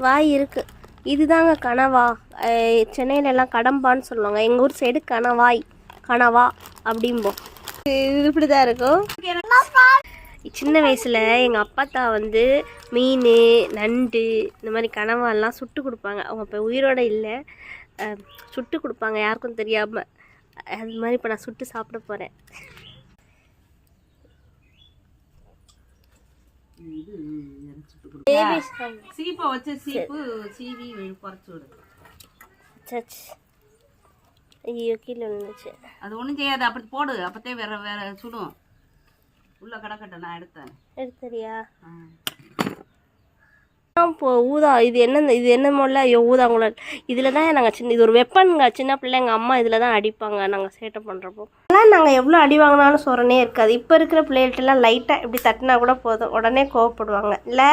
வாய் இருக்கு. இதுதாங்க கனவா. சென்னையிலலாம் கடம்பான்னு சொல்லுவாங்க. எங்கள் ஊர் சைடு கனவாய், கனவா அப்படிம்போம். இது இப்படி தான் இருக்கும். சின்ன வயசில் எங்கள் அப்பாத்தா வந்து மீன், நண்டு இந்த மாதிரி கனவாலாம் சுட்டு கொடுப்பாங்க. அவங்க இப்போ உயிரோடு இல்லை, சுட்டு கொடுப்பாங்க யாருக்கும் தெரியாமல். அது மாதிரி இப்போ நான் சுட்டு சாப்பிட போகிறேன். சீப்பை வச்சு சீவி குறைச்சி விடு. சச் ஐயோ கீழே விழுந்துச்சு. அது ஒன்றும் செய்யாது, அப்படி போடு. அப்போத்தே வேற சுடும். உள்ள கிடக்கட்ட நான் எடுத்தறியா? இப்போ ஊதா இது என்ன மொல்ல? ஐயோ ஊதாங்குழல். இதில் தான் நாங்கள் இது ஒரு வெப்பனுங்க. சின்ன பிள்ளை எங்கள் அம்மா இதில் தான் அடிப்பாங்க நாங்கள் சேட்டை பண்ணுறப்போ. அதெல்லாம் நாங்கள் எவ்வளோ அடி வாங்கினாலும் சொரனே இருக்காது. இப்போ இருக்கிற பிள்ளைகள்ட்டெல்லாம் லைட்டாக இப்படி தட்டினா கூட போதும், உடனே கோவப்படுவாங்க இல்லை?